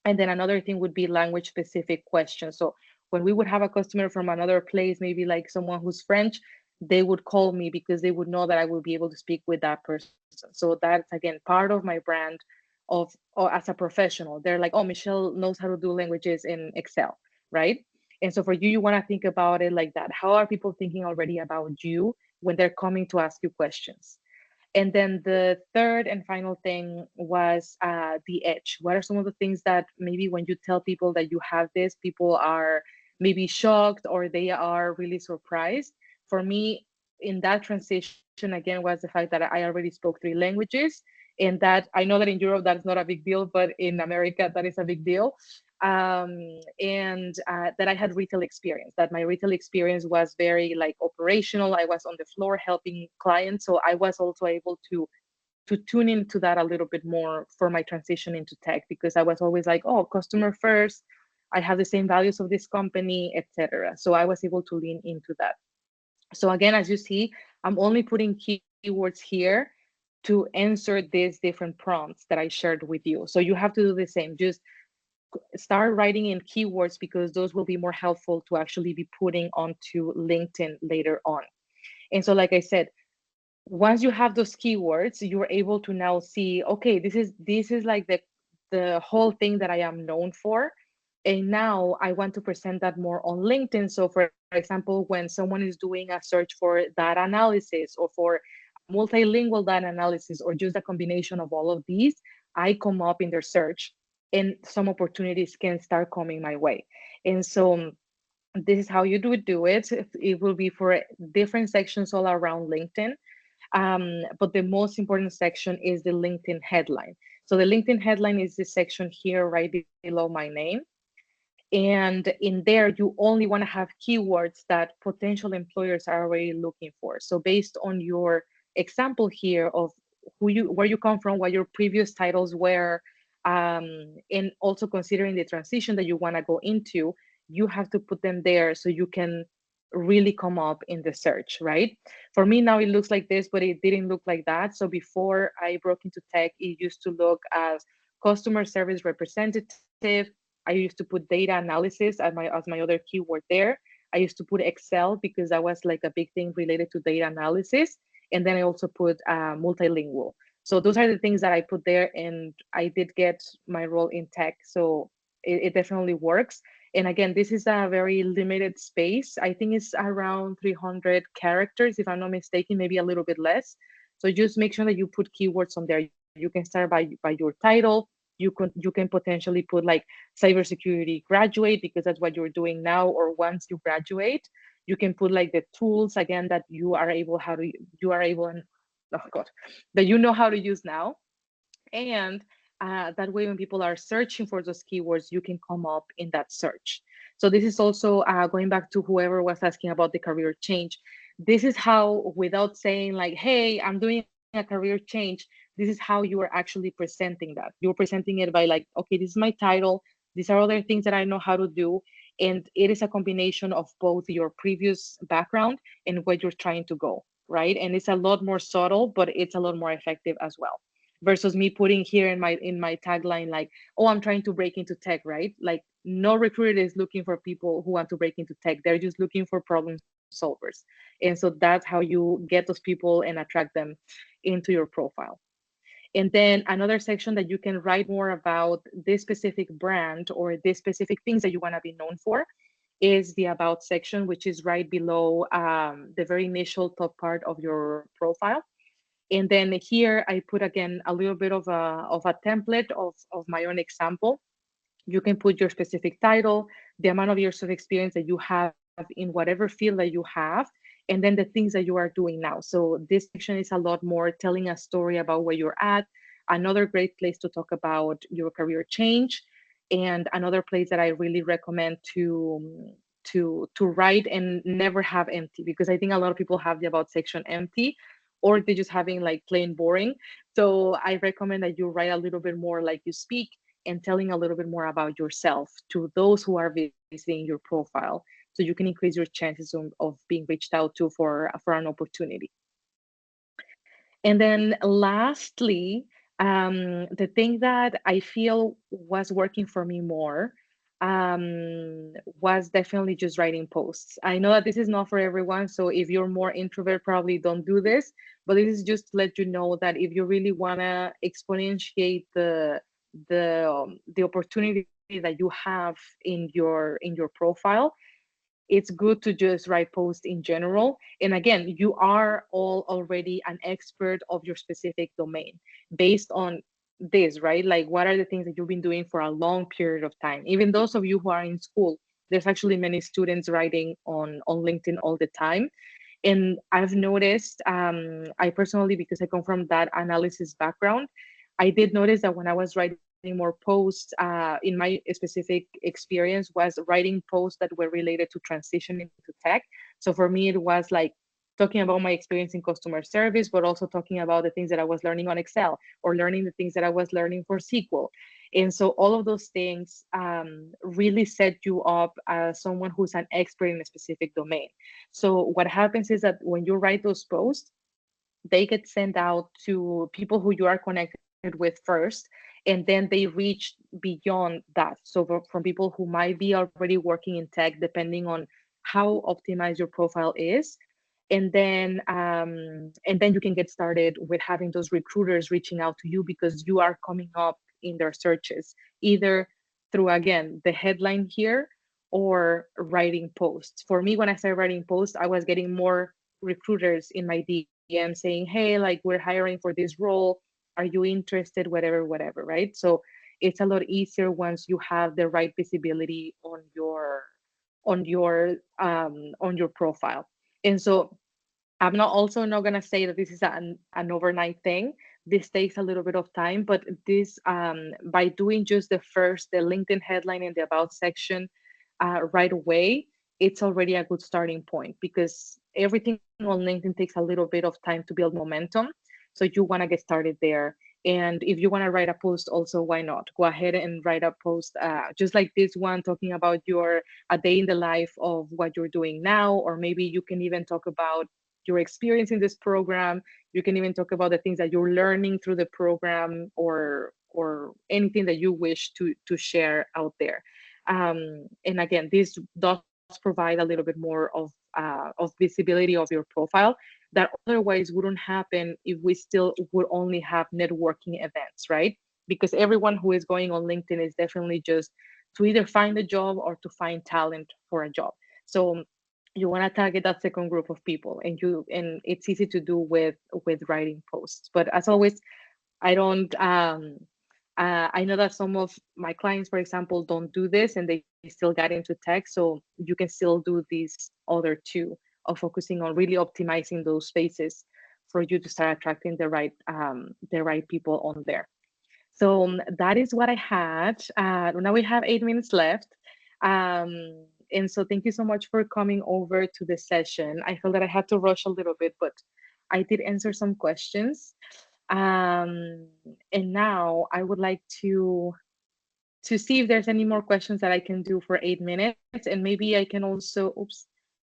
And then another thing would be language specific questions. So when we would have a customer from another place, maybe like someone who's French, they would call me because they would know that I would be able to speak with that person. So that's again part of my brand of or as a professional. They're like, oh, Michelle knows how to do languages in Excel, right? And so for you, you want to think about it like that. How are people thinking already about you when they're coming to ask you questions? And then the third and final thing was the edge. What are some of the things that maybe when you tell people that you have this, people are maybe shocked or they are really surprised? For me, in that transition, again, was the fact that I already spoke 3 languages. And that I know that in Europe, that's not a big deal, but in America, that is a big deal. And that I had retail experience, that my retail experience was very like operational. I was on the floor helping clients. So I was also able to tune into that a little bit more for my transition into tech, because I was always like, oh, customer first. I have the same values of this company, etc. So I was able to lean into that. So again, as you see, I'm only putting keywords here to answer these different prompts that I shared with you. So you have to do the same. Just start writing in keywords because those will be more helpful to actually be putting onto LinkedIn later on. And so, like I said, once you have those keywords, you're able to now see, okay, this is like the whole thing that I am known for. And now I want to present that more on LinkedIn. So for example, when someone is doing a search for data analysis or for multilingual data analysis or just a combination of all of these, I come up in their search and some opportunities can start coming my way. And so this is how you do it. It will be for different sections all around LinkedIn. But the most important section is the LinkedIn headline. So the LinkedIn headline is this section here right below my name. And in there, you only want to have keywords that potential employers are already looking for. So based on your example here of where you come from, what your previous titles were, and also considering the transition that you want to go into, you have to put them there so you can really come up in the search, right? For me now it looks like this, but it didn't look like that. So before I broke into tech, it used to look as customer service representative. I used to put data analysis as my other keyword there. I used to put Excel because that was like a big thing related to data analysis. And then I also put multilingual. So those are the things that I put there, and I did get my role in tech. So it definitely works. And again, this is a very limited space. I think it's around 300 characters, if I'm not mistaken, maybe a little bit less. So just make sure that you put keywords on there. You can start by your title. You can potentially put like cybersecurity graduate because that's what you're doing now, or once you graduate. You can put like the tools again that you are able and oh god that you know how to use now. And that way when people are searching for those keywords, you can come up in that search. So this is also going back to whoever was asking about the career change. This is how, without saying like, hey, I'm doing a career change, this is how you are actually presenting that. You're presenting it by like, okay, this is my title, these are other things that I know how to do. And it is a combination of both your previous background and where you're trying to go, right? And it's a lot more subtle, but it's a lot more effective as well, versus me putting here in my tagline like, oh, I'm trying to break into tech, right? Like no recruiter is looking for people who want to break into tech. They're just looking for problem solvers. And so that's how you get those people and attract them into your profile. And then another section that you can write more about this specific brand or this specific things that you want to be known for is the about section, which is right below the very initial top part of your profile. And then here I put again a little bit of a template of my own example. You can put your specific title, the amount of years of experience that you have in whatever field that you have, and then the things that you are doing now. So this section is a lot more telling a story about where you're at. Another great place to talk about your career change, and another place that I really recommend to write and never have empty, because I think a lot of people have the about section empty, or they're just having like plain boring. So I recommend that you write a little bit more like you speak, and telling a little bit more about yourself to those who are visiting your profile, so you can increase your chances of being reached out to for an opportunity. And then lastly, the thing that I feel was working for me more was definitely just writing posts. I know that this is not for everyone, so if you're more introvert, probably don't do this, but this is just to let you know that if you really want to exponentiate the opportunity that you have in your profile, it's good to just write posts in general. And again, you are all already an expert of your specific domain based on this, right? Like, what are the things that you've been doing for a long period of time? Even those of you who are in school, there's actually many students writing on LinkedIn all the time. And I've noticed, I personally, because I come from that analysis background, I did notice that when I was writing more posts, in my specific experience was writing posts that were related to transitioning to tech. So for me, it was like talking about my experience in customer service, but also talking about the things that I was learning on Excel, or learning the things that I was learning for SQL. And so all of those things really set you up as someone who's an expert in a specific domain. So what happens is that when you write those posts, they get sent out to people who you are connected with first, and then they reach beyond that. So from people who might be already working in tech, depending on how optimized your profile is. And then you can get started with having those recruiters reaching out to you because you are coming up in their searches, either through, again, the headline here, or writing posts. For me, when I started writing posts, I was getting more recruiters in my DM saying, hey, like, we're hiring for this role, are you interested, whatever, right? So it's a lot easier once you have the right visibility on your profile. And so I'm not also not gonna say that this is an overnight thing. This takes a little bit of time, but this, by doing just the LinkedIn headline and the about section right away, it's already a good starting point, because everything on LinkedIn takes a little bit of time to build momentum. So you want to get started there. And if you want to write a post also, why not? Go ahead and write a post, just like this one, talking about your a day in the life of what you're doing now, or maybe you can even talk about your experience in this program. You can even talk about the things that you're learning through the program, or anything that you wish to share out there. And again, this does provide a little bit more of visibility of your profile that otherwise wouldn't happen if we still would only have networking events, right? Because everyone who is going on LinkedIn is definitely just to either find a job or to find talent for a job. So you want to target that second group of people, and it's easy to do with writing posts. But as always, I don't I know that some of my clients, for example, don't do this and they still get into tech. So you can still do these other two of focusing on really optimizing those spaces for you to start attracting the right people on there. So that is what I had. Now we have 8 minutes left. And so thank you so much for coming over to the session. I felt that I had to rush a little bit, but I did answer some questions. And now I would like to see if there's any more questions that I can do for 8 minutes, and maybe I can also, oops,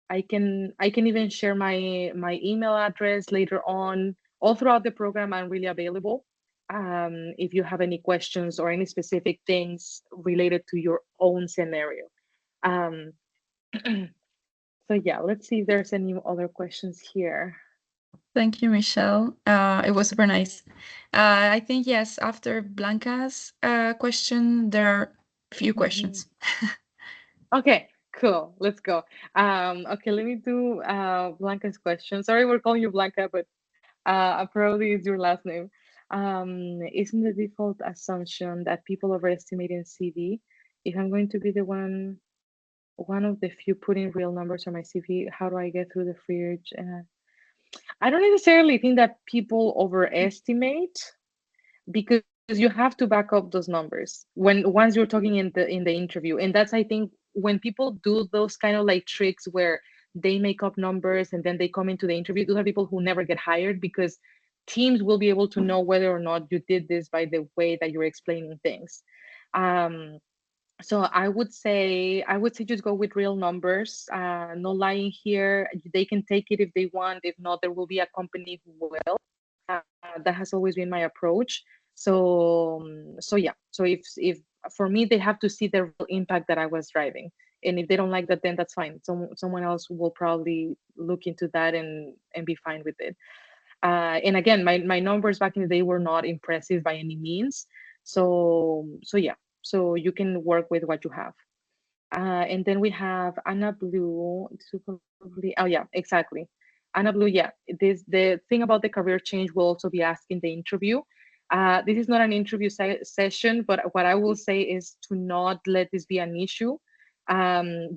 I can even share my email address later on. All throughout the program, I'm really available. If you have any questions or any specific things related to your own scenario. Um, so yeah, let's see if there's any other questions here. Thank you, Michelle. It was super nice. I think, yes, after Blanca's question, there are a few Mhm. questions. Okay, cool. Let's go. Okay, let me do Blanca's question. Sorry, we're calling you Blanca, but probably is your last name. Isn't the default assumption that people overestimate in CV? If I'm going to be the one of the few putting real numbers on my CV, how do I get through the fridge? I don't necessarily think that people overestimate, because you have to back up those numbers once you're talking in the interview. And that's, I think, when people do those kind of like tricks where they make up numbers and then they come into the interview, those are people who never get hired, because teams will be able to know whether or not you did this by the way that you're explaining things. um, so I would say just go with real numbers, no lying here. They can take it if they want. If not, there will be a company who will. That has always been my approach. So yeah. So if for me, they have to see the real impact that I was driving, and if they don't like that, then that's fine. Someone else will probably look into that and be fine with it. And again, my numbers back in the day were not impressive by any means. So yeah. So you can work with what you have. And then we have Anna Blue. Oh yeah, exactly. Anna Blue. Yeah, the thing about the career change will also be asked in the interview. This is not an interview session, but what I will say is to not let this be an issue.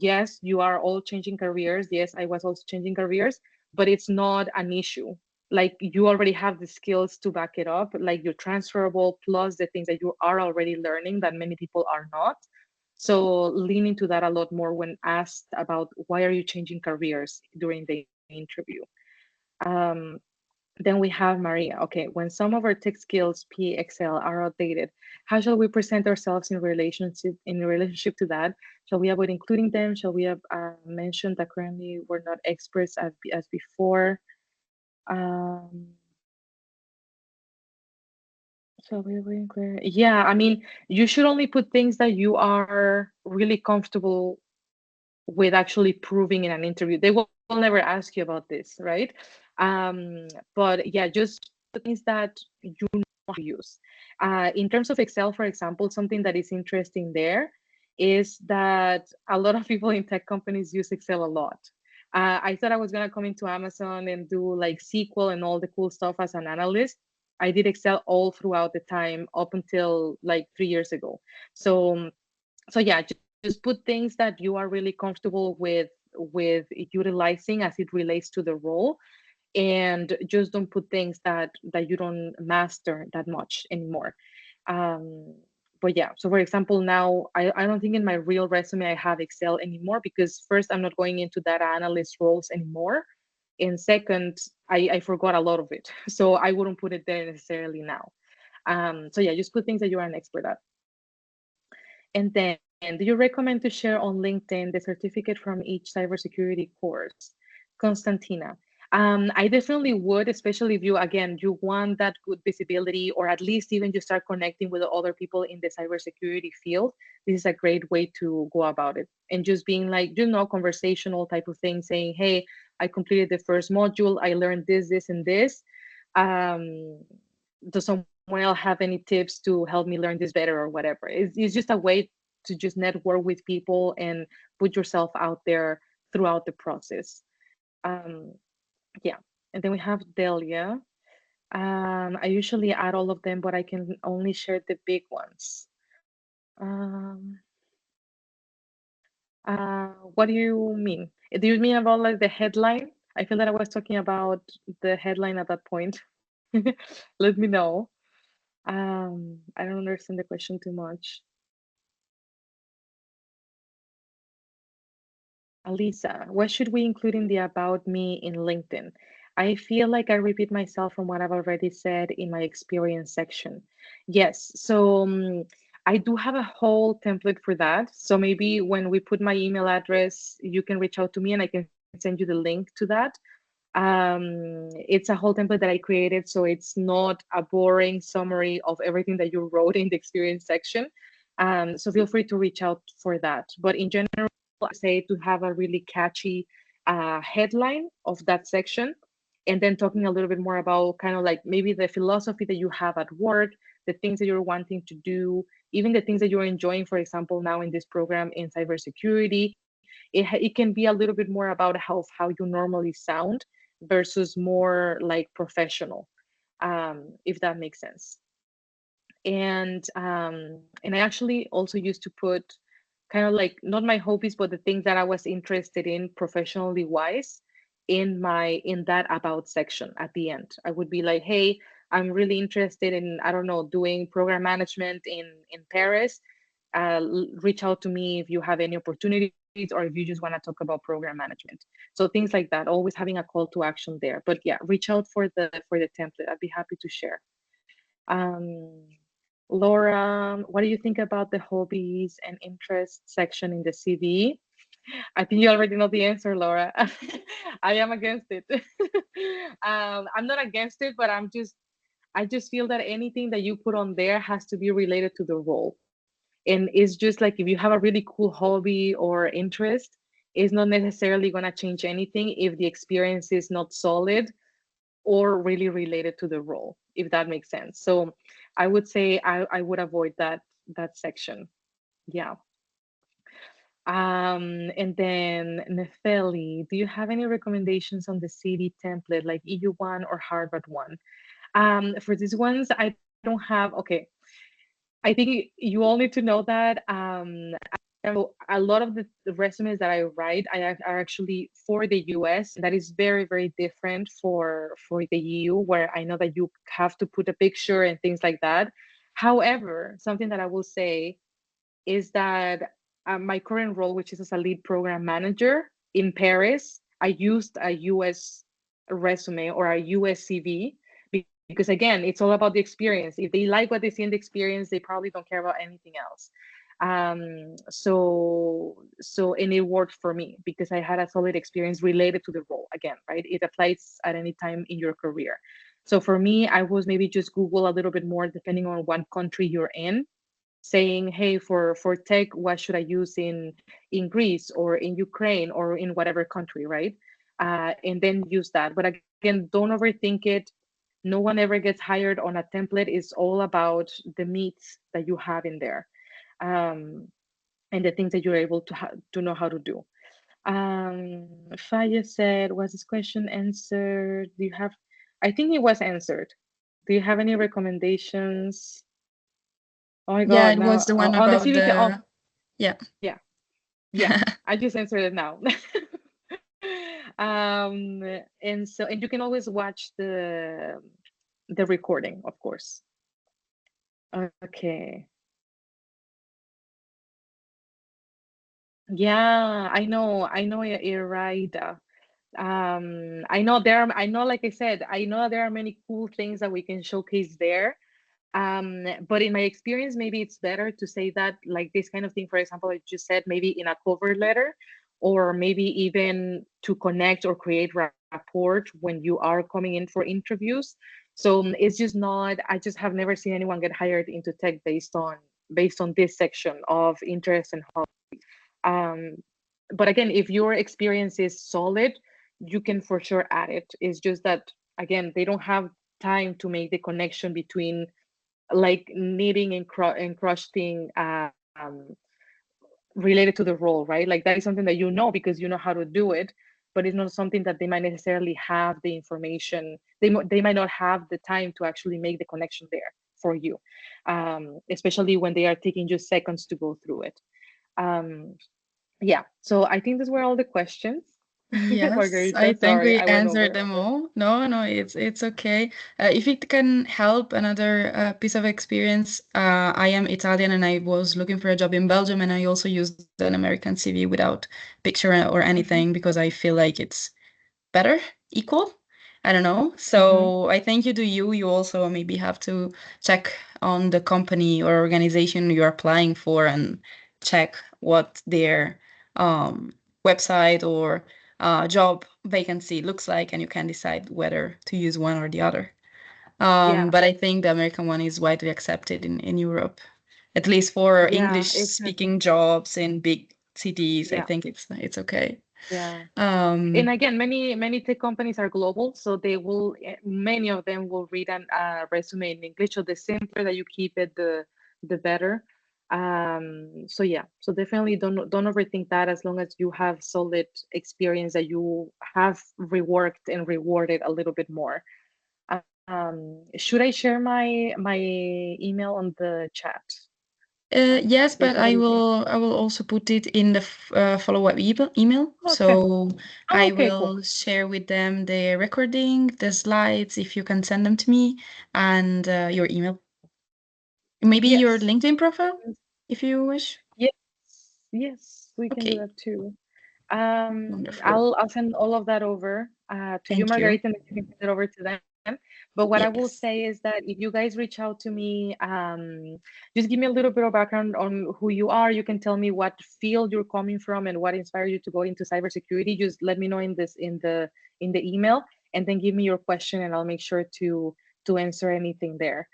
Yes, you are all changing careers. Yes, I was also changing careers, but it's not an issue. Like, you already have the skills to back it up. Like, you're transferable, plus the things that you are already learning that many people are not. So lean into that a lot more when asked about why are you changing careers during the interview. Um, then we have Maria. Okay, when some of our tech skills, P, Excel, are outdated, how shall we present ourselves in relationship to that? Shall we avoid including them? Shall we have mentioned that currently we're not experts as before? Um, so we were clear. Yeah, I mean, you should only put things that you are really comfortable with actually proving in an interview. They will never ask you about this, right? But yeah, just the things that you know how to use. In terms of Excel, for example, something that is interesting there is that a lot of people in tech companies use Excel a lot. I thought I was gonna come into Amazon and do like SQL and all the cool stuff as an analyst. I did Excel all throughout the time up until like 3 years ago. So yeah, just put things that you are really comfortable with utilizing as it relates to the role, and just don't put things that you don't master that much anymore. um but yeah, so for example, now I don't think in my real resume I have Excel anymore, because first, I'm not going into data analyst roles anymore, and second, I forgot a lot of it, so I wouldn't put it there necessarily now. So yeah, just put things that you are an expert at. And then, do you recommend to share on LinkedIn the certificate from each cybersecurity course? Constantina. I definitely would, especially if you, again, you want that good visibility, or at least even you start connecting with other people in the cybersecurity field. This is a great way to go about it. And just being like, conversational type of thing, saying, hey, I completed the first module, I learned this, this, and this. Does someone else have any tips to help me learn this better, or whatever? It's just a way to just network with people and put yourself out there throughout the process. Um, yeah. And then we have Delia. I usually add all of them, but I can only share the big ones. Um, what do you mean? Do you mean about like the headline? I feel that I was talking about the headline at that point. Let me know. I don't understand the question too much. Alisa, what should we include in the about me in LinkedIn? I feel like I repeat myself from what I've already said in my experience section. Yes, so I do have a whole template for that. So maybe when we put my email address, you can reach out to me and I can send you the link to that. It's a whole template that I created, so it's not a boring summary of everything that you wrote in the experience section. So feel free to reach out for that. But in general, I say to have a really catchy headline of that section, and then talking a little bit more about kind of like maybe the philosophy that you have at work, the things that you're wanting to do, even the things that you're enjoying, for example, now in this program in cybersecurity. It can be a little bit more about how you normally sound versus more like professional, if that makes sense. And I actually also used to put kind of like not my hobbies, but the things that I was interested in professionally wise in that about section at the end. I would be like, hey, I'm really interested in, I don't know, doing program management in Paris. Reach out to me if you have any opportunities, or if you just want to talk about program management. So things like that, always having a call to action there. But yeah, reach out for the template. I'd be happy to share. um, Laura, what do you think about the hobbies and interests section in the CV? I think you already know the answer, Laura. I am against it. I'm not against it, but I just feel that anything that you put on there has to be related to the role. And it's just like if you have a really cool hobby or interest, it's not necessarily going to change anything if the experience is not solid or really related to the role, if that makes sense. So I would say I would avoid that section. Yeah. And then Nefeli, do you have any recommendations on the CD template, like EU1 or Harvard one? For these ones, I don't have, okay, I think you all need to know that a lot of the resumes that I write are actually for the US. That is very, very different for the EU, where I know that you have to put a picture and things like that. However, something that I will say is that my current role, which is as a lead program manager in Paris, I used a US resume or a US CV, because again, it's all about the experience. If they like what they see in the experience, they probably don't care about anything else. And it worked for me because I had a solid experience related to the role. Again, right, it applies at any time in your career. So for me, I was maybe just Google a little bit more depending on what country you're in, saying, hey, for tech, what should I use in Greece or in Ukraine or in whatever country, right? And then use that. But again, don't overthink it. No one ever gets hired on a template. It's all about the meat that you have in there, um, and the things that you're able to know how to do. Faya said, was this question answered? Do you have, I think it was answered. Do you have any recommendations? Oh my Yeah, God, it now was the one on the about CBT. Oh, the, yeah. yeah, yeah. I just answered it now. And you can always watch the recording, of course. Okay. Yeah, I know you're right. I know, like I said, I know there are many cool things that we can showcase there. But in my experience, maybe it's better to say that, like this kind of thing, for example, I just said maybe in a cover letter, or maybe even to connect or create rapport when you are coming in for interviews. So it's just not, I just have never seen anyone get hired into tech based on this section of interest and hobby. Um, but again, if your experience is solid, you can for sure add it. It's just that, again, they don't have time to make the connection between like knitting and crocheting, related to the role, right? Like that is something that you know because you know how to do it, but it's not something that they might necessarily have the information. They might not have the time to actually make the connection there for you, especially when they are taking just seconds to go through it. Um, yeah, so I think those were all the questions. Yes, I Margarita, think sorry, we I went answered over. them all. No, no, it's okay. If it can help another piece of experience, I am Italian and I was looking for a job in Belgium, and I also used an American CV without picture or Mhm, anything because I feel like it's better, equal. I don't know. mhm. So I think you do you. You also maybe have to check on the company or organization you're applying for and check what their website or job vacancy looks like, and you can decide whether to use one or the other. Yeah, But I think the American one is widely accepted in Europe, at least for yeah, English exactly. speaking jobs in big cities. I Yeah, think it's okay. yeah. And Um, again, many tech companies are global, so they will, many of them will read an resume in English. So the simpler that you keep it, the better. So yeah, so definitely don't overthink that. As long as you have solid experience that you have reworked and rewarded a little bit more. Should I share my email on the chat? yes, Do you but think that you can? I will also put it in the follow-up email. Okay. So Oh, I okay, cool. will share with them the recording, the slides, if you can send them to me, and your email. Maybe your Yes. LinkedIn profile, if you wish. Yes. Yes, we can do Okay, that too. wonderful. I'll send all of that over to you, Thank you. Margarita, and you can send it over to them. But what I will say Yes. is that if you guys reach out to me, just give me a little bit of background on who you are. You can tell me what field you're coming from and what inspired you to go into cybersecurity. Just let me know in the email, and then give me your question, and I'll make sure to answer anything there.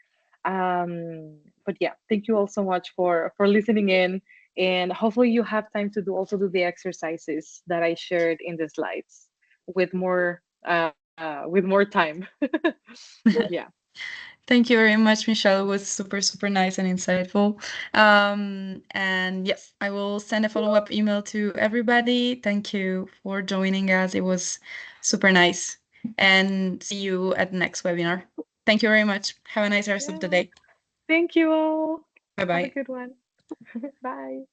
But yeah, thank you all so much for listening in, and hopefully you have time to do the exercises that I shared in the slides with more time. Yeah. Thank you very much, Michelle. It was super, super nice and insightful. And yes, I will send a follow-up email to everybody. Thank you for joining us. It was super nice. And see you at the next webinar. Thank you very much. Have a nice rest of the Yeah. day. Thank you all. Bye Have a bye. good one. Bye.